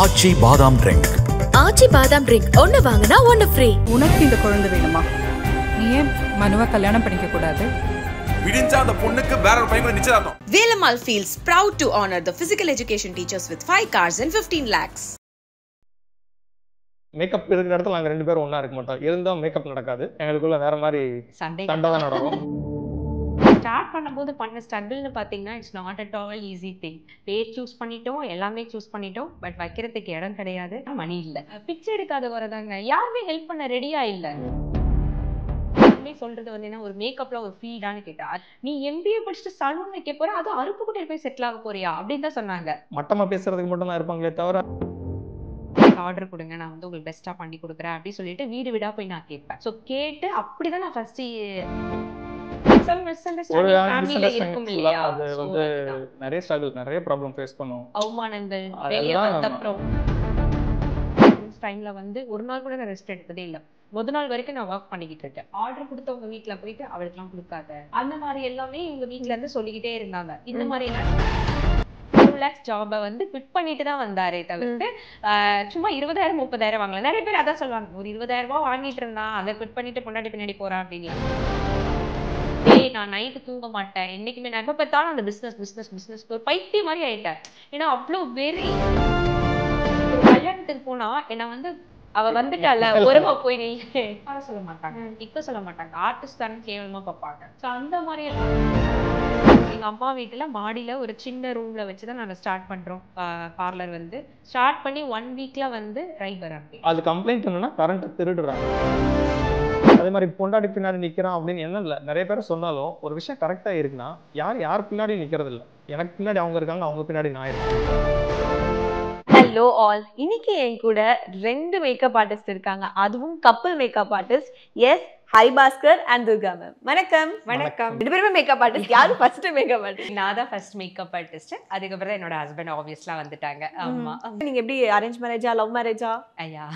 ஆச்சி பாதாம் ட்ரிங்க். ஆச்சி பாதாம் ட்ரிங்க் ஒன்னு வாங்கினா ஒன்னு ஃப்ரீ. உனக்கு இந்த குழந்தை வேணுமா? நீ ஏன் மனுவை கல்யாணம் பண்ணிக்க கூடாது? விடிஞ்சா அந்த பொண்ணுக்கு வேற ஒரு பையன் நிச்சயதார்த்தம். Velamal feels proud to honor the physical education teachers with 5 cars and 15 lakhs. Makeup இருக்கிற இடத்துல நாங்கள் 2 பேரும் ஒன்றா இருக்க மாட்டோம். இருந்தால் மேக்கப் நடக்காது. எங்களுக்குள்ள வேற மாதிரி சண்டை தான் நடக்கும். ஸ்டார்ட் பண்ணும்போது பண்ண ஸ்ட்ரகிள்னு பார்த்தீங்கன்னா it's not at all easy thing. பேர் சூஸ் பண்ணிட்டோம், எல்லாமே சூஸ் பண்ணிட்டோம், பட் வைக்கிறதுக்கு இடம் கிடையாது, மணி இல்லை. பிச்சை எடுக்காத வரதாங்க, யாருமே ஹெல்ப் பண்ண ரெடியா இல்லை. சொல்றது வந்து என்ன, ஒரு மேக்கப்ல ஒரு ஃபீடான்னு கேட்டா, நீ MBA படிச்சுட்டு சலூன் வைக்க போற, அது அருப்புக்கோட்டையில போய் செட்டில் ஆக போறியா அப்படின்னு தான் சொன்னாங்க. மட்டமா பேசுறதுக்கு மட்டும் தான் இருப்பாங்களே தவிர, ஆர்டர் கொடுங்க, நான் வந்து உங்களுக்கு பெஸ்டா பண்ணி கொடுக்குறேன் அப்படின்னு சொல்லிட்டு வீடு வீடா போய் நான் கேட்பேன். ஸோ கேட்டு அப்படிதான் நான் ஃபர்ஸ்ட் நிறைய ஸ்ட்ரகிள், நிறைய ப்ராப்ளம் ஃபேஸ் பண்ணுவோம். அவமானங்கள் டைம்ல வந்து ஒரு நாள் கூட நான் ரெஸ்ட் எடுத்ததே இல்லை. முதல் நாள் வரைக்கும் நான் ஒர்க் பண்ணிக்கிட்டு இருக்கேன். ஆர்டர் கொடுத்தவங்க வீட்டுல போயிட்டு அவளுக்குலாம் கொடுக்காத, அந்த மாதிரி எல்லாமே எங்க வீட்டுல இருந்து சொல்லிக்கிட்டே இருந்தாங்க. இந்த மாதிரி எல்லாம் 2 lakhs ஜாபை வந்து குவிட் பண்ணிட்டு தான் வந்தாரே தவிர்த்து சும்மா 20,000 30,000 வாங்கல. நிறைய பேர் அதான் சொல்லுவாங்க, ஒரு 20,000 ரூபாய் வாங்கிட்டு இருந்தான், அதை குவிட் பண்ணிட்டு பொண்டாட்டி பின்னாடி போறான் அப்படின்னு. நான் நைட்டு தூங்க மாட்டேன், என்னைக்குமே நான் எப்ப பார்த்தாலும் அந்த பிசினஸ் ஒரு பைத்திய மாதிரி ஆயிட்டேன். ஏன்னா அவ்வளோ வெறி. கல்யாணத்துக்கு போனா என்ன வந்து அவ வந்துட்டால ஒருமா போய் நீ சொல்ல மாட்டாங்க, நிக்க சொல்ல மாட்டாங்க, ஆர்டிஸ்ட் தானே கேவலமா பார்ப்பாங்க. ஸோ அந்த மாதிரி எங்க அம்மா வீட்டுல மாடியில ஒரு சின்ன ரூம்ல வச்சுதான் நாங்க ஸ்டார்ட் பண்றோம் பார்லர். வந்து ஸ்டார்ட் பண்ணி 1 வீக்ல வந்து ரைட் வராங்க. அது கம்ப்ளைண்ட் என்னன்னா கரண்ட் திருடுறாங்க. அதே மாதிரி பொண்டாட்டி பின்னாடி நிற்கிறான் அப்படின்னு என்ன இல்லை, நிறைய பேர் சொன்னாலும் ஒரு விஷயம் கரெக்டாக இருக்குன்னா யார் பின்னாடி நிற்கிறது இல்லை. எனக்கு பின்னாடி அவங்க இருக்காங்க, அவங்க பின்னாடி நான் இருக்கேன். ஹலோ ஆல், இன்னைக்கு என் கூட 2 மேக்கப் ஆர்டிஸ்ட் இருக்காங்க, அதுவும் கப்பல் makeup artist. Yes, Haribhaskar and Durga ma'am. வணக்கம். வணக்கம். 2 பேருமே மேக்கப் ஆர்டிஸ்ட். யாரு ஃபர்ஸ்ட் மேக்கப் ஆர்டிஸ்ட்? நான் தான் ஃபர்ஸ்ட் மேக்கப் ஆர்டிஸ்ட். அதுக்கப்புறம் என்னோட ஹஸ்பண்ட் ஆப்வியஸ்லா வந்துட்டாங்க. ஆமா. நீங்க எப்படி அரேஞ்ச் மேரேஜா லவ் மேரேஜா? ஐயா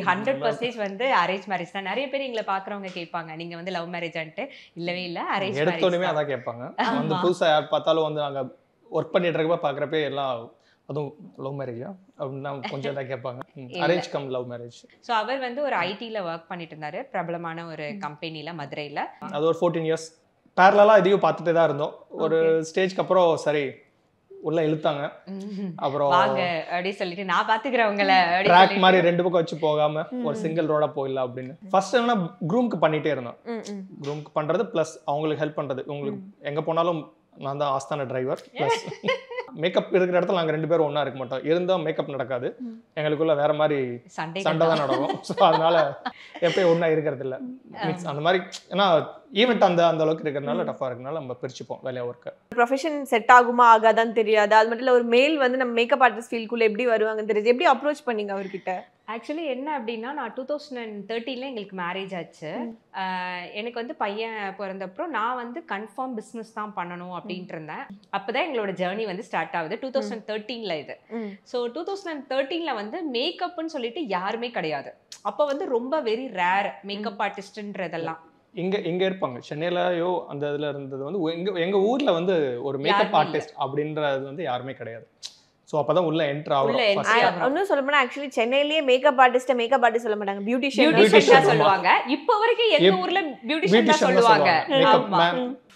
100% வந்து அரேஞ்ச் மேரேஜ் தான். நிறைய பேர் எங்களை பாக்குறவங்க கேட்பாங்க, நீங்க வந்து லவ் மேரேஜான்ட்டு. இல்லவே இல்லை, அரேஞ்ச் மேரேஜ். எடுத்தோடனே அதான் கேட்பாங்க. வந்து புதுசா யார் பார்த்தாலும் வந்து நாங்க ஒர்க் பண்ணிட்டு இருக்கப்ப பாக்குறப்ப எல்லாம் அதுவும் லவ் மேரேஜா அப்படின்னா கொஞ்சம் தான் கேட்பாங்க. Arrange come love marriage. So அவர் வந்து ஒரு ஐடியில் ஒர்க் பண்ணிட்டு இருந்தாரு, பிரபலமான ஒரு கம்பெனியில் மதுரையில். அது ஒரு 14 years பேரலாக இதையும் பார்த்துட்டே தான் இருந்தோம். ஒரு ஸ்டேஜ்க்கு அப்புறம் சரி உள்ள இழுத்தாங்க. அப்புறம் வாங்க அப்படின்னு சொல்லிட்டு நான் பாத்துக்கிறவங்கள ட்ராக் மாதிரி 2 பக்கம் வச்சு போகாம ஒரு சிங்கிள் ரோடா போயிடலாம் அப்படின்னு. ஃபர்ஸ்ட் என்ன க்ரூம்க்கு பண்ணிட்டே இருந்தோம். க்ரூம்க்கு பண்றது பிளஸ் அவங்களுக்கு ஹெல்ப் பண்றது. உங்களுக்கு எங்க போனாலும் நான் தான் ஆஸ்தான டிரைவர். பிளஸ் மேக்கப் இருக்கிற இடத்துல நாங்கள் 2 பேரும் ஒன்றா இருக்க மாட்டோம். இருந்தால் மேக்கப் நடக்காது, எங்களுக்குள்ள வேற மாதிரி சண்டை தான் நடக்கும். ஸோ அதனால எப்பயும் ஒன்றா இருக்கிறது இல்லை. அந்த மாதிரி ஏன்னா ஈவெண்ட் அந்த அளவுக்கு இருக்கிறதுனால டஃபாக இருக்கிறதுனால நம்ம பிரிச்சுப்போம் வேலையா ஒர்க்கை. ப்ரொஃபஷன் செட் ஆகுமா ஆகாதான்னு தெரியாது. அது மட்டும் இல்லை, ஒரு மேல் வந்து நம்ம மேக்கப் ஆர்டிஸ்ட் ஃபீல்டுக்குள்ள எப்படி வருவாங்கன்னு தெரியாது. எப்படி அப்ரோச் பண்ணீங்க அவர்கிட்ட? ஆக்சுவலி என்ன அப்படின்னா, நான் 2013 எங்களுக்கு மேரேஜ் ஆச்சு. எனக்கு வந்து பையன் பிறந்தப்பறம் நான் வந்து கன்ஃபார்ம் பிஸ்னஸ் தான் பண்ணணும் அப்படின்ட்டு இருந்தேன். அப்போதான் எங்களோட ஜேர்னி வந்து ஸ்டார்ட் ஆகுது 2013 இது. ஸோ 2013 வந்து மேக்கப்னு சொல்லிட்டு யாருமே கிடையாது. அப்போ வந்து ரொம்ப வெரி ரேர் மேக்கப் ஆர்டிஸ்ட்ன்றதெல்லாம். இங்க இருப்பாங்க சென்னையிலயோ அந்த இதுல இருந்தது வந்து எங்க ஊர்ல வந்து ஒரு மேக்கப் ஆர்டிஸ்ட் அப்படின்றது வந்து யாருமே கிடையாது. ஸோ அப்பதான் உள்ள என்ட்ரு ஆகும். இன்னும் சொல்ல போனா ஆக்சுவலி சென்னையிலேயே மேக்கப் ஆர்டிஸ்ட் சொல்ல மாட்டாங்க, பியூட்டிஷியன் சொல்லுவாங்க. இப்போ வரைக்கும் எங்க ஊர்ல பியூட்டிஷியன் தான் சொல்லுவாங்க.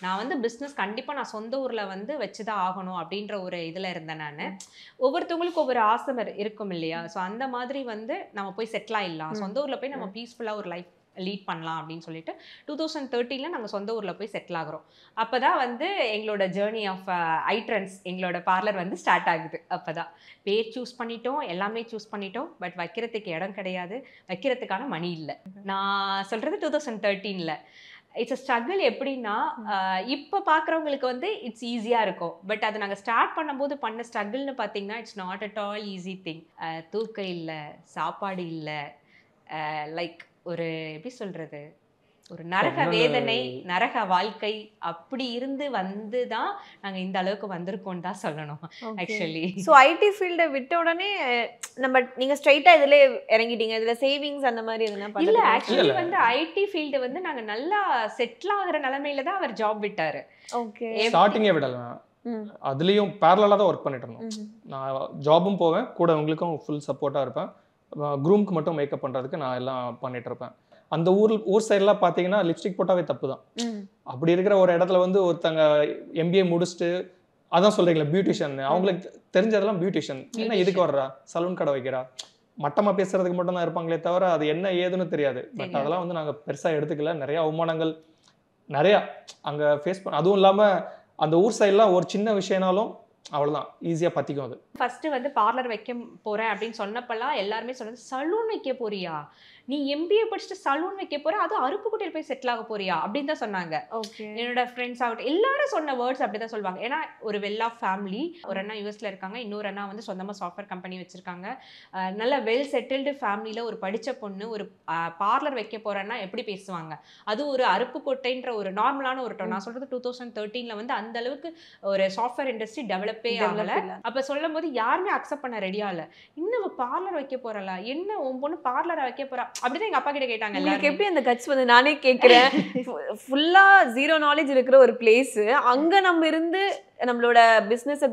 நான் வந்து பிஸ்னஸ் கண்டிப்பா நான் சொந்த ஊர்ல வந்து வச்சுதான் ஆகணும் அப்படின்ற ஒரு இதுல இருந்தேன். நான் ஒவ்வொருத்தவங்களுக்கு ஒவ்வொரு ஆசை இருக்கும் இல்லையா? ஸோ அந்த மாதிரி வந்து நம்ம போய் செட்டில் ஆயிடலாம், சொந்த ஊர்ல போய் நம்ம பீஸ்ஃபுல்லா ஒரு லைஃப் லீட் பண்ணலாம் அப்படின்னு சொல்லிட்டு 2013 நாங்கள் சொந்த ஊரில் போய் செட்டில் ஆகிறோம். அப்போ தான் வந்து எங்களோட ஜேர்னி ஆஃப் ஐட்ரன்ஸ், எங்களோட பார்லர் வந்து ஸ்டார்ட் ஆகுது. அப்போ தான் பேர் சூஸ் பண்ணிட்டோம், எல்லாமே சூஸ் பண்ணிட்டோம், பட் வைக்கிறதுக்கு இடம் கிடையாது, வைக்கிறதுக்கான மணி இல்லை. நான் சொல்கிறது 2013. It's a struggle. எப்படின்னா இப்போ பார்க்குறவங்களுக்கு வந்து இட்ஸ் ஈஸியாக இருக்கும், பட் அதை நாங்கள் ஸ்டார்ட் பண்ணும்போது பண்ண ஸ்ட்ரகிள்னு பார்த்தீங்கன்னா it's not at all easy thing. தூக்கம் இல்லை, சாப்பாடு இல்லை, லைக் ஒரு எப்படி சொல்றது, ஒரு நரக வேதனை, நரக வாழ்க்கை அப்படி இருந்து வந்து தான் நாங்கள் இந்த அளவுக்கு வந்திருக்கோம் தான் சொல்லணும் ஆக்சுவலி. ஸோ ஐடி ஃபீல்டை விட்ட உடனே நீங்கள் ஸ்ட்ரைட்டாக இதில் இறங்கிட்டீங்க. இதில் சேவிங்ஸ் அந்த மாதிரி எதுனா? இல்லை, ஆக்சுவலி வந்து ஐடி ஃபீல்டு வந்து நாங்கள் நல்லா செட்டில் ஆகிற நிலைமையில தான் அவர் ஜாப் விட்டாரு. ஓகே, ஸ்டார்டிங்கே விடலாம். அதுலேயும் பேரலாக தான் ஒர்க் பண்ணிட்டு இருந்தோம். நான் ஜாபும் போவேன், கூட உங்களுக்கும் ஃபுல் சப்போர்ட்டாக இருப்பேன். க்ரூம்க்கு மட்டும் மேக்கப் பண்ணுறதுக்கு நான் எல்லாம் பண்ணிட்டு இருப்பேன். அந்த ஊர் சைட்லாம் பார்த்தீங்கன்னா லிப்ஸ்டிக் போட்டாவே தப்பு தான். அப்படி இருக்கிற ஒரு இடத்துல வந்து ஒருத்தங்க MBA முடிச்சுட்டு அதான் சொல்றீங்களா பியூட்டிஷியன், அவங்களுக்கு தெரிஞ்சதெல்லாம் பியூட்டிஷியன், என்ன இதுக்கு வர்றா சலூன் கடை வைக்கிறா, மட்டமா பேசுறதுக்கு மட்டும் தான் இருப்பாங்களே தவிர அது என்ன ஏதுன்னு தெரியாது. பட் அதெல்லாம் வந்து நாங்கள் பெருசாக எடுத்துக்கல. நிறைய அவமானங்கள் நிறையா அங்கே ஃபேஸ் பண்ண. அதுவும் இல்லாமல் அந்த ஊர் சைட்லாம் ஒரு சின்ன விஷயம்னாலும் அவ்வளோதான் ஈஸியாக பற்றிக்கும். அது ஃபர்ஸ்ட் வந்து பார்லர் வைக்க போறேன் அப்படின்னு சொன்னப்பெல்லாம் எல்லாருமே சொன்னது சலூன் வைக்க போறியா, நீ MBA படிச்சுட்டு சலூன் வைக்க போற, அது அருப்புக்கோட்டையில் போய் செட்டில் ஆக போறியா அப்படின்னு தான் சொன்னாங்க. என்னோட ஃப்ரெண்ட்ஸ் ஆகட்டும் எல்லாரும் சொன்ன வேர்ட்ஸ் அப்படிதான் சொல்லுவாங்க. ஏன்னா ஒரு வெல் ஆஃப் ஃபேமிலி, ஒரு அண்ணா யூஎஸ்ல இருக்காங்க, இன்னொரு அண்ணா வந்து சொந்தமா சாஃப்ட்வேர் கம்பெனி வச்சிருக்காங்க. நல்ல வெல் செட்டில்டு ஃபேமிலியில ஒரு படிச்ச பொண்ணு ஒரு பார்லர் வைக்க போறேன்னா எப்படி பேசுவாங்க. அது ஒரு அருப்புக்கோட்டைன்ற ஒரு நார்மலான ஒரு டவுன். நான் சொல்றது 2013 வந்து அந்த அளவுக்கு ஒரு சாஃப்ட்வேர் இண்டஸ்ட்ரி டெவலப்பே ஆகல. அப்ப சொல்லும் போது யாருமே அக்செப்ட் பண்ண ரெடியா இல்ல. இன்னும் பார்லர் வைக்க போறல, என்ன உன் பொண்ணு பார்லரை வைக்க போறா அப்படிதான் எங்க அப்பா கிட்ட கேட்டாங்க. உங்களுக்கு எப்படி அந்த கட்ஸ் வந்து நானே கேட்கிறேன். ஃபுல்லா ஜீரோ நாலேஜ் இருக்கிற ஒரு பிளேஸ், அங்க நம்ம இருந்து நம்மளோட பிசினஸ்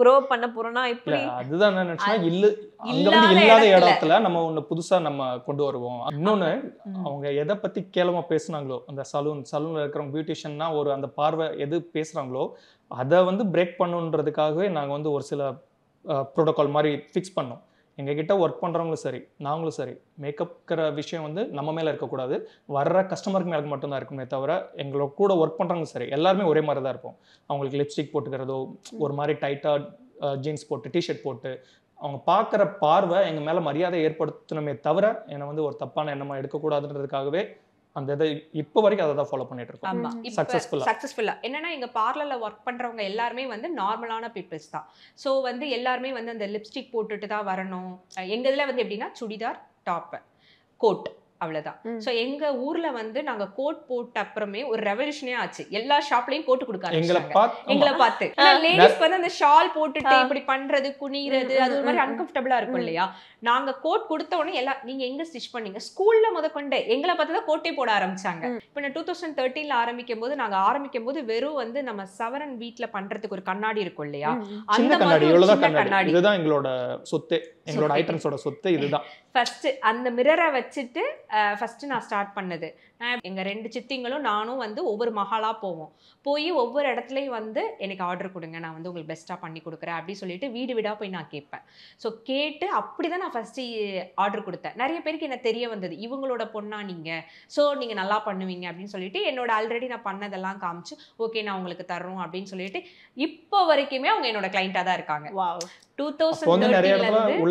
க்ரோ பண்ண போறோம்னா எப்படி? அதுதான் நான் நினைச்சேன். அங்க வந்து இல்லாத இடத்துல நம்ம ஒண்ணு புதுசா நம்ம கொண்டு வருவோம். இன்னொன்னு அவங்க எதை பத்தி கேவலமா பேசுனாங்களோ, அந்த சலூன்ல இருக்கிறவங்க பியூட்டிஷியன்னா ஒரு அந்த பார்வை எது பேசுறாங்களோ அதை வந்து பிரேக் பண்ணுன்றதுக்காகவே நாங்க வந்து ஒரு சில ப்ரோட்டோகால் மாதிரி ஃபிக்ஸ் பண்ணோம். எங்ககிட்ட ஒர்க் பண்ணுறவங்களும் சரி, நாங்களும் சரி, மேக்கப்கிற விஷயம் வந்து நம்ம மேலே இருக்கக்கூடாது, வர்ற கஸ்டமருக்கு மேலே மட்டும்தான் இருக்குமே தவிர எங்களோட கூட ஒர்க் பண்ணுறவங்களும் சரி எல்லாருமே ஒரே மாதிரி தான் இருப்போம். அவங்களுக்கு லிப்ஸ்டிக் போட்டுக்கிறதோ, ஒரு மாதிரி டைட்டாக ஜீன்ஸ் போட்டு டிஷர்ட் போட்டு அவங்க பார்க்குற பார்வை எங்கள் மேலே மரியாதை ஏற்படுத்தணுமே தவிர என்னை வந்து ஒரு தப்பான எண்ணமாக எடுக்கக்கூடாதுன்றதுக்காகவே அந்த இதை இப்போ வரைக்கும் அதை தான் ஃபாலோ பண்ணிட்டு இருக்கோம். சக்ஸஸ்ஃபுல்லா என்னன்னா எங்க பார்லர்ல ஒர்க் பண்றவங்க எல்லாருமே வந்து நார்மலான பீப்புள்ஸ் தான். ஸோ வந்து எல்லாருமே வந்து அந்த லிப்ஸ்டிக் போட்டுட்டு தான் வரணும். எங்க இதுல வந்து எப்படின்னா சுடிதார், டாப், கோட், அவ்வளவுதான். சோ எங்க ஊர்ல வந்து நாங்க கோட் போட்ட அப்புறமே ஒரு ரெவல்யூஷனே ஆச்சு. எல்லா ஷாப்லயும் கோட் கொடுக்க ஆரம்பிச்சாங்க எங்களை பார்த்து. லேடிஸ் வந்து அந்த ஷால் போட்டுட்டு இப்படி பண்றது, குனிறது, அது ஒரு மாதிரி அன்கம்ஃபர்டபுளா இருக்கும் இல்லையா. நாங்க கோட் கொடுத்த உடனே எல்லாம் நீங்க எங்க ஸ்டிச் பண்ணீங்க, ஸ்கூல்ல முதற்கொண்டு எங்களை பார்த்து தான் கோட்டே போட ஆரம்பிச்சாங்க. இப்ப நான் 2013 ஆரம்பிக்கும் போது வெறும் வந்து நம்ம சவரன் வீட்ல பண்றதுக்கு ஒரு கண்ணாடி இருக்கும் இல்லையா, அந்த மாதிரி கண்ணாடி, இதுதான் எங்களோட சொத்து, எங்களோட ஐட்டம்ஸோட சொத்து இதுதான். ஃபர்ஸ்ட் அந்த மிரரை வச்சுட்டு ஃபர்ஸ்ட் நான் ஸ்டார்ட் பண்ணது. எங்க 2 சித்திங்களும் நானும் வந்து ஒவ்வொரு மஹாலா போய் ஒவ்வொரு இடத்துலையும் வந்து எனக்கு ஆர்டர் கொடுங்க, நான் வந்து உங்களுக்கு பெஸ்ட்டாக பண்ணி கொடுக்குறேன் அப்படி சொல்லிட்டு வீடு வீடாக போய் நான் கேட்பேன். ஸோ கேட்டு அப்படி தான் நான் ஃபர்ஸ்ட் ஆர்டர் கொடுத்தேன். நிறைய பேருக்கு என்ன தெரிய வந்தது, இவங்களோட பொண்ணா நீங்கள், ஸோ நீங்கள் நல்லா பண்ணுவீங்க அப்படின்னு சொல்லிட்டு என்னோட ஆல்ரெடி நான் பண்ணதெல்லாம் காமிச்சு ஓகே நான் உங்களுக்கு தர்றோம் அப்படின்னு சொல்லிட்டு இப்போ வரைக்குமே அவங்க என்னோட கிளைண்டா தான் இருக்காங்க. 2013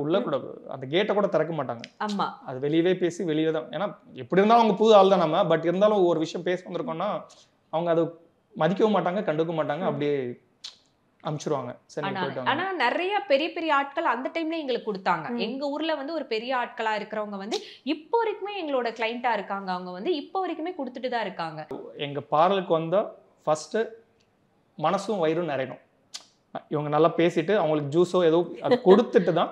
உள்ள கூட அந்த கேட்டை கூட திறக்க மாட்டாங்க. ஆமா, அது வெளியவே பேசி வெளியே தான். ஏன்னா எப்படி இருந்தாலும் அவங்க புது ஆள் தான் நம்ம. பட் இருந்தாலும் ஒரு விஷயம் பேச வந்திருக்கோம்னா அவங்க அதை மதிக்கவும் மாட்டாங்க, கண்டுக்க மாட்டாங்க, அப்படியே அனுப்பிச்சிருவாங்க. ஆனா நிறைய பெரிய பெரிய ஆட்கள் அந்த டைம்ல எங்களுக்கு கொடுத்தாங்க. எங்க ஊர்ல வந்து ஒரு பெரிய ஆட்களா இருக்கிறவங்க வந்து இப்போ வரைக்குமே எங்களோட கிளைண்டா இருக்காங்க. அவங்க வந்து இப்போ வரைக்குமே கொடுத்துட்டு தான் இருக்காங்க. எங்க பார்லருக்கு வந்தா ஃபர்ஸ்ட் மனசும் வயிறும் நிறையணும். இவங்க நல்லா பேசிட்டு அவங்களுக்கு ஜூஸோ ஏதோ அது கொடுத்துட்டு தான்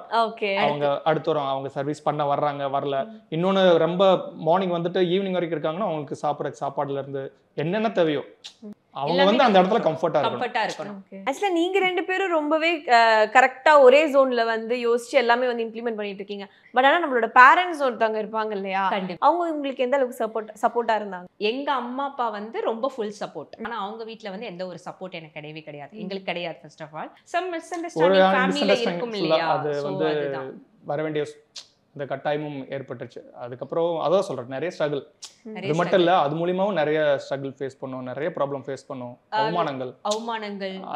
அவங்க அடுத்து வரும். அவங்க சர்வீஸ் பண்ண வர்றாங்க, வரல. இன்னொன்னு ரொம்ப மார்னிங் வந்துட்டு ஈவினிங் வரைக்கும் இருக்காங்கன்னா அவங்களுக்கு சாப்பிட்ற சாப்பாடுல இருந்து என்னென்ன தேவையோ அவங்க வந்து அந்த இடத்துல கம்ஃபர்ட்டா இருக்கணும். ஆக்சுவலா நீங்க 2 பேரும் ரொம்பவே கரெக்டா ஒரே ஜோன்ல வந்து யோசிச்சு எல்லாமே வந்து இம்ப்ளிமெண்ட் பண்ணிட்டு இருக்கீங்க. பட் ஆனா நம்மளோட பேரண்ட்ஸ் ஒருத்தவங்க இருப்பாங்க இல்லையா, அவங்க உங்களுக்கு எந்த அளவுக்கு சப்போர்ட்டா இருந்தாங்க? எங்க அம்மா அப்பா வந்து ரொம்ப ஃபுல் சப்போர்ட். ஆனா அவங்க வீட்ல வந்து எந்த ஒரு சப்போர்ட் எனக்கு கிடையவே கிடையாது. எங்களுக்கு கிடையாது. First of all some misunderstanding ஃபேமிலில இருக்கும் இல்லையா, அது வந்து வர வேண்டிய இந்த கட்டாயமும் ஏற்பட்டுச்சு. அதுக்கப்புறம் அதான் சொல்றேன், நிறைய ஸ்ட்ரகிள். அது மட்டும் இல்ல, அது மூலமாவும் நிறைய ஸ்ட்ரகிள் ஃபேஸ் பண்ணோம், நிறைய ப்ராப்ளம் ஃபேஸ் பண்ணோம், அவமானங்கள்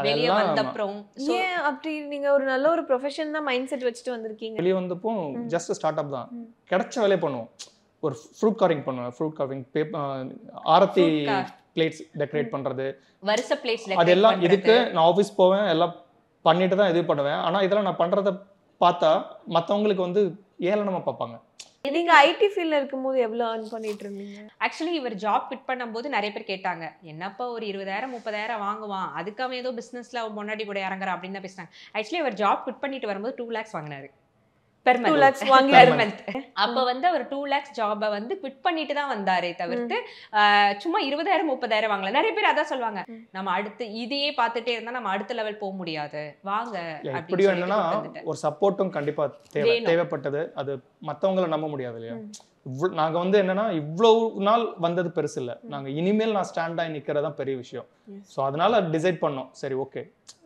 வெளிய வந்த அப்புறம். ஏன் அப்படி நீங்க ஒரு நல்ல ஒரு ப்ரொஃபஷன் தான் மைண்ட் செட் வச்சுட்டு வந்திருக்கீங்க? வெளிய வந்தப்போ ஜஸ்ட் ஸ்டார்ட் அப் தான், கிடைச்ச வேலையை பண்ணுவோம். ஒரு ஃப்ரூட் கார்விங் பண்ணுவேன், ஃப்ரூட் கார்விங், ஆரத்தி பிளேட்ஸ் டெக்கரேட் பண்றது, வரிசை பிளேட்ஸ், அதெல்லாம் இதுக்கு நான் ஆஃபீஸ் போவேன், எல்லாம் பண்ணிட்டு தான் இது பண்ணுவேன். ஆனா இதெல்லாம் நான் பண்றத பார்த்தா மற்றவங்களுக்கு வந்து ஏளனமா பார்ப்பாங்க. நீங்க ஐடி ஃபீல்ட்ல இருக்கும்போது எவ்வளவு earn பண்ணிட்டு இருந்தீங்க? ஆக்சுவலி இவர் ஜாப் குவிட் பண்ணும்போது நிறைய பேர் கேட்டாங்க, என்னப்பா ஒரு 20,000 30,000 வாங்குவான், அதுக்கு அவன் ஏதோ பிசினஸ்ல முன்னாடி கூட இறங்குற அப்படின்னு தான் பேசினாங்க. ஆக்சுவலி அவர் ஜாப் குவிட் பண்ணிட்டு வரும்போது 2 lakhs வாங்கினாரு. 2 lakhs வாங்கி per month. அப்ப வந்து அவர் 2 lakhs ஜாபை வந்து குவிட் பண்ணிட்டு தான் வந்தாரே தவிர்த்து சும்மா 20,000 30,000 வாங்கல. நிறைய பேர் அதான் சொல்லுவாங்க, நம்ம அடுத்து இதையே பார்த்துட்டே இருந்தா நம்ம அடுத்த லெவல் போக முடியாது, வாங்க. எப்படியும் என்னன்னா ஒரு சப்போர்ட்டும் கண்டிப்பா தேவைப்பட்டது. அது மத்தவங்கள நம்ப முடியாது இல்லையா. நாங்க வந்து என்னன்னா இவ்வளவு நாள் வந்தது பெருசு இல்லை, நாங்க இனிமேல் நான் ஸ்டாண்ட் ஆகி நிக்கிறதா பெரிய விஷயம். ஸோ அதனால டிசைட் பண்ணோம், சரி ஓகே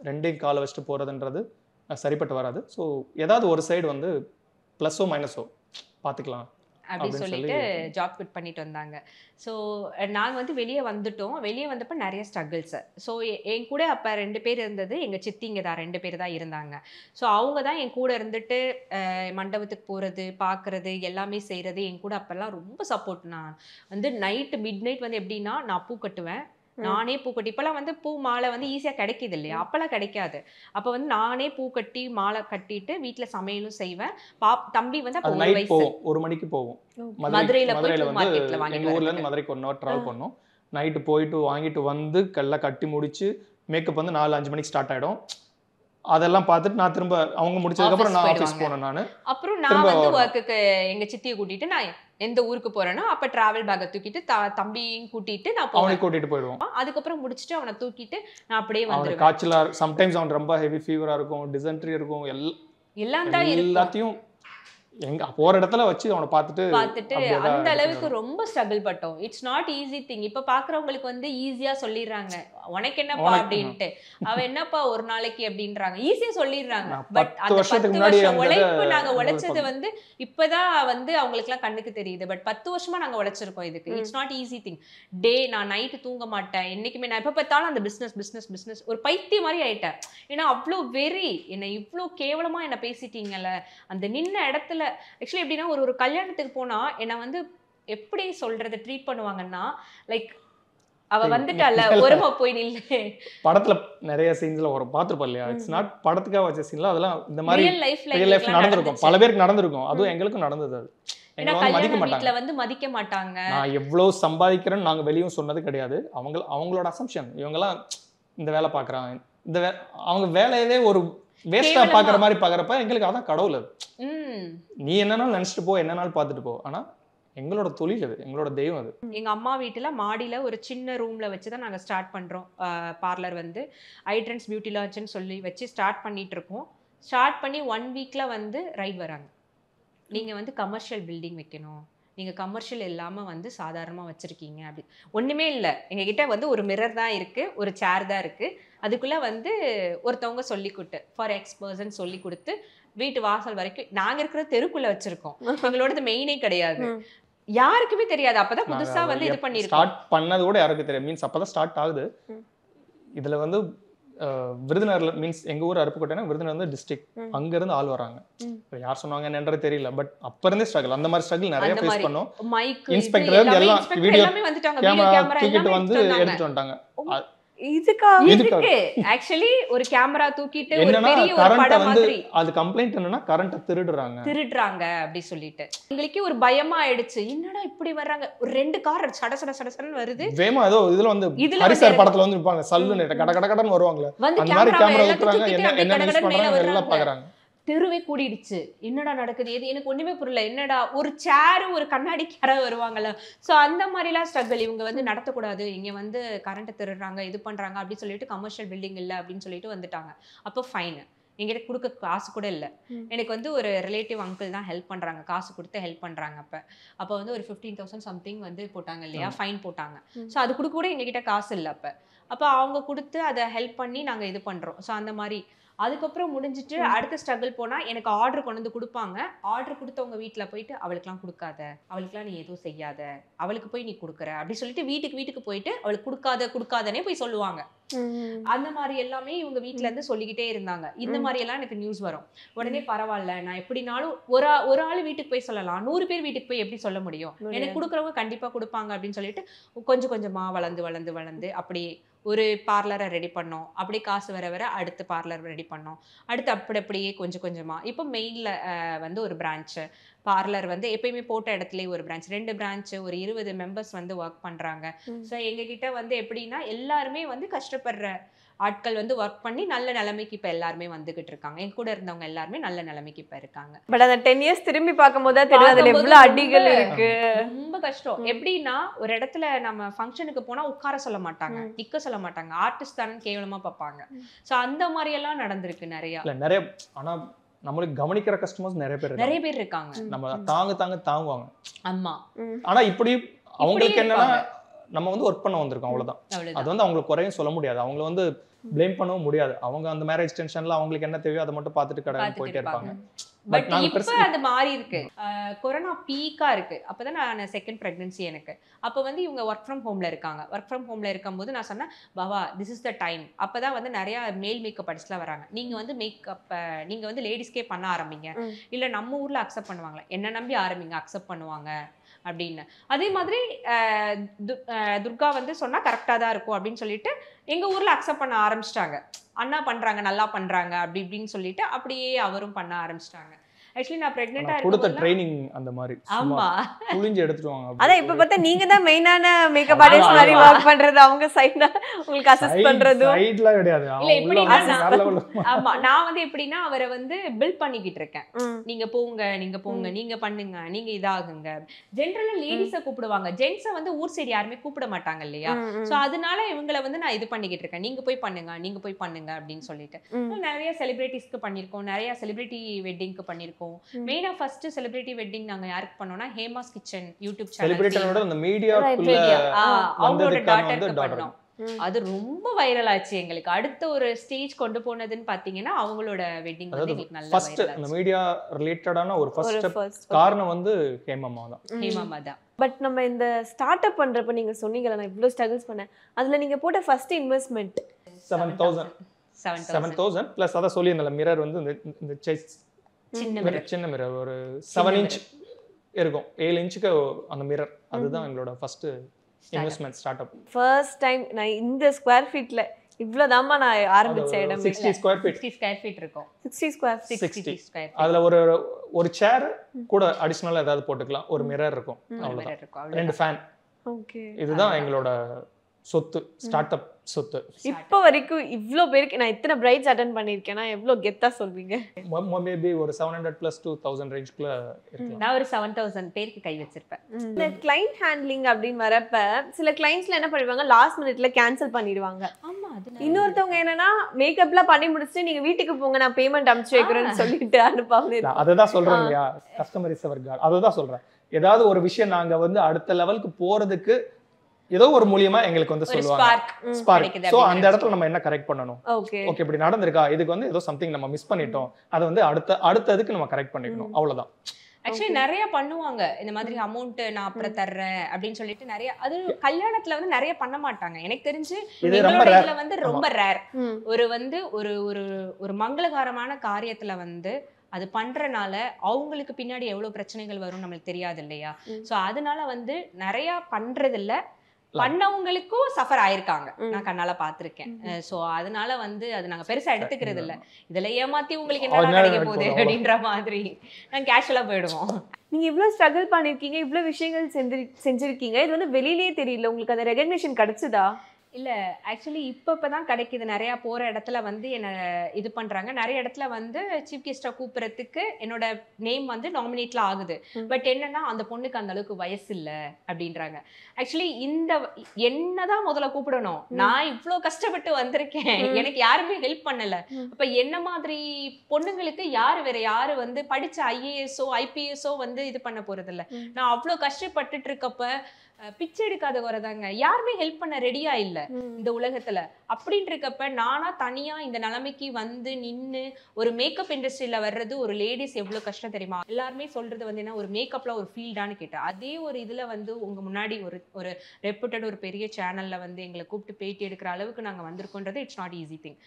ரெண்டையும் காலை வச்சுட்டு போறதுன்றது சரிப்பட்டு வராது. ஸோ ஏதாவது ஒரு சைடு வந்து ப்ளஸோ மைனஸோ பார்த்துக்கலாம் அப்படின்னு சொல்லிட்டு ஜாப் குவிட் பண்ணிட்டு வந்தாங்க. ஸோ நாங்கள் வந்து வெளியே வந்துட்டோம். வெளியே வந்தப்போ நிறைய ஸ்ட்ரகிள்ஸு. ஸோ என் கூட அப்போ 2 பேர் இருந்தது, எங்கள் சித்திங்க தான் 2 பேர் தான் இருந்தாங்க. ஸோ அவங்க தான் என் கூட இருந்துட்டு மண்டபத்துக்கு போகிறது பார்க்குறது எல்லாமே செய்கிறது என் கூட அப்போல்லாம் ரொம்ப சப்போர்ட். நான் வந்து நைட்டு மிட் நைட் வந்து எப்படின்னா நான் பூ கட்டுவேன், நானே பூ கட்டி. இப்பெல்லாம் வந்து பூ மாலை வந்து ஈஸியா கிடைக்குது இல்லையா, அப்பெல்லாம் கிடைக்காது. அப்ப வந்து நானே பூ கட்டி மாலை கட்டிட்டு வீட்டுல சமையலும் செய்வேன். தம்பி வந்து அப்ப 1 வயசு. 1 மணிக்கு போவோம் மதுரையில போய் மார்க்கெட்ல வாங்கி, எங்க ஊர்ல இருந்து மதுரைக்கு 1 hour டிராவல் பண்ணோம். நைட்டு போயிட்டு வாங்கிட்டு வந்து எல்லாம் கட்டி முடிச்சு மேக்கப் வந்து 4-5 மணிக்கு ஸ்டார்ட் ஆயிடும். அதெல்லாம் பார்த்துட்டு நான் திரும்ப அவங்க முடிச்சதுக்கு அப்புறம் நான் ஆபீஸ் போனேன். நான் அப்புறம் நான் வந்து ஒர்க்குக்கு எங்க சித்தியை கூட்டிட்டு நான் எந்த ஊருக்கு போறேனோ அப்ப டிராவல் பேக்கை தூக்கிட்டு தம்பியும் கூட்டிட்டு நான் அவனை கூட்டிட்டு போயிடுவோம். அதுக்கப்புறம் முடிச்சுட்டு அவனை தூக்கிட்டு நான் அப்படியே வந்துருவேன். காய்ச்சலா சம்டைம்ஸ் அவன் ரொம்ப ஹெவி ஃபீவரா இருக்கும், டிசென்ட்ரி இருக்கும், எல்லாத்தையும் எங்க போற இடத்துல வச்சு அவனை பார்த்துட்டு அந்த அளவுக்கு ரொம்ப ஸ்ட்ரகிள் பட்டோம். It's not easy thing. இப்ப பாக்குறவங்களுக்கு வந்து ஈஸியா சொல்லிடுறாங்க, உனக்கு என்னப்பா அப்படின்ட்டு, அவ என்னப்பா ஒரு நாளைக்கு அப்படின்றாங்க, ஈஸியா சொல்லிடுறாங்க. பட் அந்த 10 வருஷம் உழைப்பு நாங்க உழைச்சது வந்து இப்பதான் வந்து அவங்களுக்கு எல்லாம் கண்ணுக்கு தெரியுது. பட் 10 வருஷமா நாங்க உழைச்சிருக்கோம் இதுக்கு. It's not easy thing. நான் நைட்டு தூங்க மாட்டேன் என்னைக்குமே. நான் எப்ப பார்த்தாலும் அந்த பிசினஸ் ஒரு பைத்தியம் மாதிரி ஆயிட்டேன். ஏன்னா அவ்வளோ வெறி, என்னை இவ்வளோ கேவலமா என்ன பேசிட்டீங்கல்ல. அந்த நின்ன இடத்துல ஆக்சுவலி எப்படின்னா ஒரு கல்யாணத்துக்கு போனா என்ன வந்து எப்படி சொல்றது ட்ரீட் பண்ணுவாங்கன்னா, லைக் அவ வந்துட்டால ஒருமா போய் நில்லு. படத்துல நிறைய சீன்ஸ்ல ஒரு பாத்துருப்போம் இல்லையா, இட்ஸ் நாட் படத்துக்காக வச்ச சீன்ல அதெல்லாம் இந்த மாதிரி ரியல் லைஃப் நடந்திருக்கும், பல பேருக்கு நடந்திருக்கும். அதுவும் எங்களுக்கும் நடந்தது. அது மதிக்க மாட்டாங்க. நான் எவ்வளவு சம்பாதிக்கிறேன்னு நாங்க வெளியும் சொன்னது கிடையாது. அவங்களோட அசம்ஷன், இவங்கெல்லாம் இந்த வேலை பாக்குறாங்க, அவங்க வேலையவே ஒரு வேஸ்டா பாக்குற மாதிரி பாக்குறப்ப எங்களுக்கு அதான் கடவுள். அது நீ என்னன்னாலும் நினைச்சிட்டு போ, என்னன்னாலும் பார்த்துட்டு போ, ஆனா எங்களோட தொழில் அது, எங்களோட தெய்வம் அது. எங்க அம்மா வீட்டுல மாடியில ஒரு சின்ன ரூம்ல வச்சுதான் நாங்க ஸ்டார்ட் பண்றோம். பார்லர் வந்து ஐட்ரன்ஸ் பியூட்டி லான்ச்னு சொல்லி வச்சு ஸ்டார்ட் பண்ணிட்டு இருக்கோம். ஸ்டார்ட் பண்ணி 1 வீக்ல வந்து ரைட் வராங்க, நீங்க வந்து கமர்ஷியல் பில்டிங் வைக்கணும், நீங்க கமர்ஷியல் இல்லாம வந்து சாதாரணமா வச்சிருக்கீங்க. அப்படி ஒண்ணுமே இல்லை, எங்ககிட்ட வந்து ஒரு மிரர் தான் இருக்கு, ஒரு சேர் தான் இருக்கு. அதுக்குள்ள வந்து ஒருத்தவங்க சொல்லி கொடுத்து ஃபார் எக்ஸ்பர்சன் சொல்லி கொடுத்து வீட்டு வாசல் வரைக்கும் நாங்க இருக்கிற தெருக்குள்ள வச்சிருக்கோம். எங்களோடது மெயினே கிடையாது, யாருக்குமே தெரியாது. அப்பதான் புதுசா வந்து இது பண்ணிருக்கோம். ஸ்டார்ட் பண்ணது கூட யாருக்கு தெரியாது, மீன்ஸ் அப்பதான் ஸ்டார்ட் ஆகுது. இதுல வந்து விருதுநகர்ல மீன்ஸ் எங்க ஊர் அருப்புக்கோட்டைனா விருதுநகர் வந்து டிஸ்ட்ரிக்ட், அங்க இருந்து ஆள் வராங்க. யார் சொன்னாங்க என்னன்றது தெரியல, பட் அப்ப இருந்தே ஸ்ட்ரகிள், அந்த மாதிரி ஸ்ட்ரகிள் நிறைய ஃபேஸ் பண்ணோம். இன்ஸ்பெக்டர் எல்லாம் வீடியோ கேமரா தூக்கிட்டு வந்து எடுத்துட்டு வந்துட்டாங்க. இதுக்கு ஆக்சுவலி ஒரு கேமரா தூக்கிட்டு ஒரு பெரிய ஒரு படம் மாதிரி. அது கம்ப்ளைன்ட் என்னன்னா கரண்ட் திருடுறாங்க அப்படி சொல்லிட்டு எங்களுக்கே ஒரு பயமா ஆயிடுச்சு, என்னடா இப்படி வர்றாங்க. ஒரு 2 கார் சடசடன்னு வருது வேமா. ஏதோ இதுல வந்து ஹரிசார் படத்துல வந்து இருப்பாங்க, சல்லுன்னு கடகடன்னு வருவாங்க, அந்த மாதிரி கேமரா ஊத்துறாங்க, என்ன நியூஸ் பண்றாங்க எல்லாம் பாக்குறாங்க. தெருவே கூடிடுச்சு, என்னடா நடக்குது எது எனக்கு ஒண்ணுமே புரியல. என்னடா ஒரு சேரு ஒரு கண்ணாடி கேர வருவாங்கல்ல, ஸோ அந்த மாதிரிலாம் ஸ்ட்ரகிள். இவங்க வந்து நடத்தக்கூடாது, இங்க வந்து கரண்ட் திருடுறாங்க இது பண்றாங்க அப்படி சொல்லிட்டு கமர்ஷியல் பில்டிங் இல்லை அப்படின்னு சொல்லிட்டு வந்துட்டாங்க. அப்போ ஃபைன், எங்கிட்ட கொடுக்க காசு கூட இல்லை. எனக்கு வந்து ஒரு ரிலேட்டிவ் அங்கிள் தான் ஹெல்ப் பண்றாங்க, காசு கொடுத்து ஹெல்ப் பண்றாங்க. அப்போ வந்து ஒரு 15,000 சம்திங் வந்து போட்டாங்க இல்லையா, ஃபைன் போட்டாங்க. ஸோ அது கொடுக்க கூட எங்ககிட்ட காசு இல்லை. அப்போ அவங்க கொடுத்து அதை ஹெல்ப் பண்ணி நாங்க இது பண்றோம். ஸோ அந்த மாதிரி அதுக்கப்புறம் முடிஞ்சிட்டு அடுத்த ஸ்ட்ரகிள் போனா எனக்கு ஆர்டர் கொண்டு வந்து கொடுப்பாங்க. ஆர்டர் கொடுத்தவங்க வீட்டுல போயிட்டு அவளுக்குலாம் கொடுக்காத, அவளுக்குலாம் நீ எதுவும் செய்யாத, அவளுக்கு போய் நீ கொடுக்குற அப்படி சொல்லிட்டு வீட்டுக்கு போயிட்டு அவளுக்கு கொடுக்காதனே போய் சொல்லுவாங்க. அந்த மாதிரி எல்லாமே இவங்க வீட்டுல இருந்து சொல்லிக்கிட்டே இருந்தாங்க. இந்த மாதிரி எல்லாம் எனக்கு நியூஸ் வரும். உடனே பரவாயில்ல, நான் எப்படினாலும் ஒரு ஆள் வீட்டுக்கு போய் சொல்லலாம், 100 பேர் வீட்டுக்கு போய் எப்படி சொல்ல முடியும், எனக்கு கொடுக்குறவங்க கண்டிப்பா கொடுப்பாங்க அப்படின்னு சொல்லிட்டு கொஞ்சம் கொஞ்சமா வளர்ந்து அப்படியே ஒரு பார்லரை ரெடி பண்ணோம். அப்படியே காசு வர அடுத்த பார்லர் ரெடி பண்ணோம். அடுத்து அப்படியே கொஞ்சம் கொஞ்சமா இப்போ மெயின்ல வந்து ஒரு பிரான்ச்சு பார்லர் வந்து எப்பயுமே போட்ட இடத்துலயே ஒரு பிரான்ச், 2 பிரான்ச், ஒரு 20 மெம்பர்ஸ் வந்து ஒர்க் பண்றாங்க. ஸோ எங்ககிட்ட வந்து எப்படின்னா எல்லாருமே வந்து கஷ்டப்படுற ஆட்கள் வந்து ஒர்க் பண்ணி நல்ல நிலைமைக்கு இப்போ எல்லாருமே வந்துகிட்டு இருக்காங்க. என் கூட இருந்தவங்க எல்லாருமே நல்ல நிலைமைக்கு இப்போ இருக்காங்க. பட் அந்த 10 இயர்ஸ் திரும்பி பார்க்கும்போது தான் தெரியும் அதுல எவ்வளவு அடிகள் இருக்கு. ரொம்ப கஷ்டம். எப்படின்னா ஒரு இடத்துல நம்ம ஃபங்க்ஷனுக்கு போனா உட்கார சொல்ல மாட்டாங்க, நிக்க சொல்ல மாட்டாங்க, ஆர்டிஸ்ட் தானே கேவலமா பார்ப்பாங்க. சோ அந்த மாதிரி எல்லாம் நடந்திருக்கு நிறைய. ஆனா நம்மளுக்கு கவனிக்கிற கஸ்டமர்ஸ் நிறைய பேர் இருக்காங்க. நம்ம தாங்குவாங்க. ஆமா. ஆனா இப்படி அவங்களுக்கு என்னன்னா நம்ம வந்து ஒர்க் பண்ண வந்திருக்கோம், அவ்வளவுதான். அது வந்து அவங்களுக்கு குறையும் சொல்ல முடியாது, அவங்கள வந்து ப்ளேம் பண்ணவும் முடியாது. அவங்க அந்த மேரேஜ் டென்ஷன்ல அவங்களுக்கு என்ன தேவையோ அதை மட்டும் பார்த்துட்டு கடை போயிட்டே இருப்பாங்க. பட் இப்ப அது மாறி இருக்கு. கொரோனா பீக்கா இருக்கு. அப்பதான் நான் செகண்ட் பிரெக்னன்சி எனக்கு. அப்ப வந்து இவங்க ஒர்க் ஃப்ரம் ஹோம்ல இருக்காங்க. ஒர்க் ஃப்ரம் ஹோம்ல இருக்கும்போது நான் சொன்னேன், பாவா திஸ் இஸ் த டைம். அப்பதான் வந்து நிறைய மேல் மேக்கப் ஆர்டிஸ்ட்லாம் வராங்க. நீங்க வந்து மேக்கப் நீங்க வந்து லேடிஸ்கே பண்ண ஆரம்பிங்க, இல்ல நம்ம ஊர்ல அக்செப்ட் பண்ணுவாங்களா, என்ன நம்பி ஆரம்பிங்க, அக்செப்ட் பண்ணுவாங்க அப்படின்னு. அதே மாதிரி துர்கா வந்து சொன்னா கரெக்டா தான் இருக்கும் அப்படின்னு சொல்லிட்டு எங்க ஊர்ல அக்செப்ட் பண்ண ஆரம்பிச்சிட்டாங்க. அண்ணா பண்றாங்க, நல்லா பண்றாங்க அப்படி இப்படின்னு சொல்லிட்டு அப்படியே அவரும் பண்ண ஆரம்பிச்சிட்டாங்க. ஆக்சுவலி நான் பிரெக்னென்ட்டா கொடுத்த ட்ரைனிங் அந்த மாதிரி ஆமா புளிஞ்சு எடுத்துடுவாங்க. அதான் இப்ப பார்த்தா நீங்க தான் மெயினான மேக்கப் ஆர்டிஸ்ட் மாதிரி வர்க் பண்றது, அவங்க சைடுல உங்களுக்கு அசிஸ்ட் பண்றது சைடுல கிடையாது. இல்ல எப்படி ஆமா நான் வந்து எப்படின்னா அவரை வந்து பில்ட் பண்ணிக்கிட்டு இருக்கேன். நீங்க போங்க, நீங்க பண்ணுங்க, நீங்க இதாகுங்க. ஜெனரலா லேடிஸ கூப்பிடுவாங்க, ஜென்ஸ வந்து ஊர் சைடு யாருமே கூப்பிட மாட்டாங்க இல்லையா. சோ அதனால இவங்களை வந்து நான் இது பண்ணிக்கிட்டு இருக்கேன், நீங்க போய் பண்ணுங்க அப்படின்னு சொல்லிட்டு. நிறைய செலிபிரிட்டிஸ்க்கு பண்ணிருக்கோம், நிறைய செலிபிரிட்டி வெட்டிங்க்கு பண்ணிருக்கோம். மெயினா ஃபர்ஸ்ட் செலிபிரிட்டி வெட்டிங் நாங்க யாருக்கு பண்ணோம்னா ஹேமாஸ் கிச்சன் யூடியூப் சேனல், செலிபிரிட்டியோட அந்த மீடியாக்குள்ள அவங்களோட டாட்டருக்கு பண்ணோம். அது ரொம்ப வைரல் ஆச்சு எங்களுக்கு. அடுத்த ஒரு ஸ்டேஜ் கொண்டு போனதுன்னு பாத்தீங்கன்னா அவங்களோட வெட்டிங் வந்து எங்களுக்கு நல்ல ஃபர்ஸ்ட் அந்த மீடியா ரிலேட்டடான ஒரு ஃபர்ஸ்ட் காரணம் வந்து ஹேமாமா தான். பட் நம்ம இந்த ஸ்டார்ட் அப் பண்றப்ப நீங்க சொன்னீங்கல நான் இவ்ளோ ஸ்ட்ரகிள்ஸ் பண்ணேன், அதுல நீங்க போட்ட ஃபர்ஸ்ட் இன்வெஸ்ட்மென்ட் 7,000 பிளஸ் அத சொல்லி அந்த மிரர் வந்து இந்த சின்ன மிரர் ஒரு 7 இன்ச் இருக்கும், 7 இன்ச்சுக்கு அந்த மிரர். அதுதான் எங்களோட first investment start up. First time நான் இந்த ஸ்கொயர் ஃபீட்ல இவ்வளவுதாம்மா நான் ஆரம்பிச்ச இடம் 60 ஸ்கொயர் ஃபீட் இருக்கும். 60 ஸ்கொயர் அதுல ஒரு சேர் கூட அடிஷனலா ஏதாவது போட்டுக்கலாம், ஒரு மிரர் இருக்கும், அவ்வளவுதான். 2 ஃபேன். ஓகே, இதுதான் எங்களோட சொத்து, ஸ்டார்ட் அப் சொத்து. இப்போ வரைக்கும் இவ்ளோ பேருக்கு நான் இத்தனை பிரைட்ஸ் அட்டெண்ட் பண்ணிருக்கேனா எவ்ளோ கெத்தா சொல்வீங்க? மேபி ஒரு 700 plus 2000 ரேஞ்ச்க்குள்ள இருக்கலாம். நான் ஒரு 7000 பேருக்கு கை வச்சிருப்பேன். இந்த கிளையன்ட் ஹேண்ட்லிங் அப்படின்னு வரப்ப சில கிளையன்ட்ஸ்ல என்ன பண்ணுவாங்க, லாஸ்ட் மினிட்ல கேன்சல் பண்ணிடுவாங்க. ஆமா, அது இன்னொருத்தவங்க என்னன்னா மேக்கப்லாம் பண்ணி முடிச்சுட்டு நீங்க வீட்டுக்கு போங்க நான் பேமெண்ட் அனுப்பிச்சு வைக்கிறேன்னு சொல்லிட்டு அனுப்பாம. அததான் சொல்றேன் இல்லையா, கஸ்டமர் இஸ் அவர் காட். அததான் சொல்றேன். ஏதாவது ஒரு விஷயம் நாங்க வந்து அடுத்த லெவலுக்கு போறதுக்கு ஏதோ ஒரு மூலியமா எங்களுக்கு வந்து சொல்லுவாங்க ஸ்பார்க். சோ அந்த இடத்துல நம்ம என்ன கரெக்ட் பண்ணணும், ஓகே இப்படி நடந்திருக்கா, இதுக்கு வந்து ஏதோ சம்திங் நம்ம மிஸ் பண்ணிட்டோம், அதை வந்து அடுத்ததுக்கு நம்ம கரெக்ட் பண்ணிக்கணும், அவ்வளவுதான். ஆக்சுவலி நிறைய பண்ணுவாங்க இந்த மாதிரி அமௌண்ட் நான் அப்புறம் தர்றேன் அப்படின்னு சொல்லிட்டு நிறைய. அது கல்யாணத்துல வந்து நிறைய பண்ண மாட்டாங்க எனக்கு தெரிஞ்சு. இதுல வந்து ரொம்ப ரேர். ஒரு மங்களகரமான காரியத்துல வந்து அது பண்றனால அவங்களுக்கு பின்னாடி எவ்வளவு பிரச்சனைகள் வரும் நம்மளுக்கு தெரியாது இல்லையா. சோ அதனால வந்து நிறைய பண்றது இல்ல, பண்ணவங்களுக்கும் சஃபர் ஆயிருக்காங்க, நான் கண்ணால பாத்திருக்கேன். சோ அதனால வந்து அது நாங்க பெருசா எடுத்துக்கிறது இல்ல. இதுல ஏமாத்தி உங்களுக்கு என்ன கிடைக்க போகுது அப்படின்ற மாதிரி நாங்க கேஷுவலா போயிடுவோம். நீங்க இவ்வளவு ஸ்ட்ரகிள் பண்ணிருக்கீங்க, இவ்வளவு விஷயங்கள் செஞ்சிருக்கீங்க, இது வந்து வெளியிலேயே தெரியல, உங்களுக்கு அந்த ரெகக்னிஷன் கிடைச்சதா? இல்ல ஆக்சுவலி இப்பதான் கிடைக்குது. நிறைய போற இடத்துல வந்து என்ன இது பண்றாங்க, நிறைய இடத்துல வந்து சீஃப் கெஸ்டா கூப்பிடுறதுக்கு என்னோட நேம் வந்து நாமினேட்ல ஆகுது. பட் என்னன்னா அந்த பொண்ணுக்கு அந்த அளவுக்கு வயசு இல்ல அப்படின்றாங்க. ஆக்சுவலி இந்த என்னதான் முதல்ல கூப்பிடணும், நான் இவ்வளவு கஷ்டப்பட்டு வந்திருக்கேன், எனக்கு யாருமே ஹெல்ப் பண்ணல. அப்ப என்ன மாதிரி பொண்ணுங்களுக்கு வேற யாரு வந்து படிச்ச IASஓ IPSஓ வந்து இது பண்ண போறது இல்ல. நான் அவ்வளவு கஷ்டப்பட்டுட்டு இருக்கப்ப பிச்சை எடுக்காத வரதாங்க, யாருமே ஹெல்ப் பண்ண ரெடியா இல்ல இந்த உலகத்துல. அப்படின்னு இருக்கப்ப நானா தனியா இந்த நிலைமைக்கு வந்து நின்னு ஒரு மேக்கப் இண்டஸ்ட்ரியில வர்றது ஒரு லேடிஸ் எவ்வளவு கஷ்டம் தெரியுமா. எல்லாருமே சொல்றது வந்து என்ன, ஒரு மேக்கப்ல ஒரு ஃபீல்டான்னு கேட்டா, அதே ஒரு இதுல வந்து உங்க முன்னாடி ஒரு ரெப்யூட்டட் ஒரு பெரிய சேனல்ல வந்து எங்களை கூப்பிட்டு பேட்டி எடுக்கிற அளவுக்கு நாங்க வந்திருக்கோன்றது இட்ஸ் நாட் ஈஸி திங்.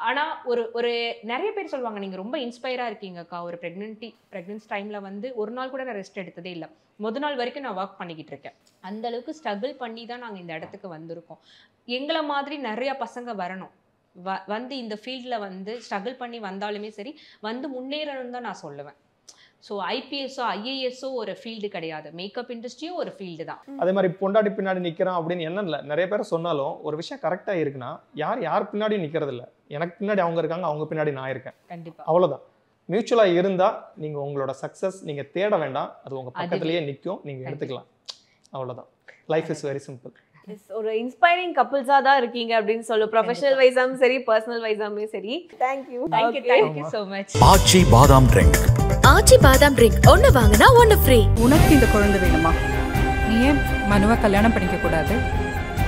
ஆனா ஒரு நிறைய பேர் சொல்லுவாங்க நீங்க ரொம்ப இன்ஸ்பயரா இருக்கீங்கக்கா, ஒரு பிரெக்னன்சி டைம்ல வந்து ஒரு நாள் கூட நான் ரெஸ்ட் எடுத்ததே இல்லை, முதல் நாள் வரைக்கும் நான் ஒர்க் பண்ணிக்கிட்டு இருக்கேன். அந்த அளவுக்கு ஸ்ட்ரகிள் பண்ணி தான் நாங்கள் இந்த இடத்துக்கு வந்திருக்கோம். எங்களை மாதிரி நிறைய பசங்க வரணும், வந்து இந்த ஃபீல்டில் வந்து ஸ்ட்ரகிள் பண்ணி வந்தாலுமே சரி வந்து முன்னேறணும்னு தான் நான் சொல்லுவேன். ஸோ ஐபிஎஸ்ஸோ ஐஏஎஸ்ஸோ ஒரு ஃபீல்டு கிடையாது, மேக்கப் இண்டஸ்ட்ரியும் ஒரு ஃபீல்டு தான். அதே மாதிரி பொண்டாடி பின்னாடி நிற்கிறான் அப்படின்னு என்ன இல்லை, நிறைய பேர் சொன்னாலும் ஒரு விஷயம் கரெக்டாக இருக்குன்னா யார் பின்னாடியும் நிற்கிறது இல்லை. எனக்கு பின்னாடி அவங்க இருக்காங்க, அவங்க பின்னாடி நான் இருக்கேன். கண்டிப்பாக அவ்வளோதான். மியூச்சுவலாக இருந்தால் நீங்கள் உங்களோட சக்ஸஸ் நீங்கள் தேட வேண்டாம், அது உங்கள் பக்கத்துலேயே நிற்கும், நீங்கள் எடுத்துக்கலாம். அவ்வளோதான். Life is very simple. ஒரு இன்ஸ்பைரிங் கப்பிள்ஸா தான் இருக்கீங்க அப்படின்னு சொல்லு, ப்ரொஃபஷனல் வைஸாவும் சரி பர்சனல் வைஸாமே சரி. Thank you so much. ஆச்சி பாதாம் ட்ரிங்க். ஆச்சி பாதாம் ட்ரிங்க் ஒன்னு வாங்கினா ஒன்னு ஃப்ரீ. உனக்கு இந்த குழந்தை வேணுமா? நீ ஏன் மனுவை கல்யாணம் பண்ணிக்க கூடாது?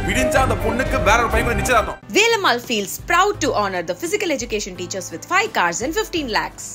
விடிஞ்சா அந்த பொண்ணுக்கு வேற ஒரு பையன் கூட நிச்சயதார்த்தம். Velamal feels proud to honor the physical education teachers with 5 cars and 15 lakhs.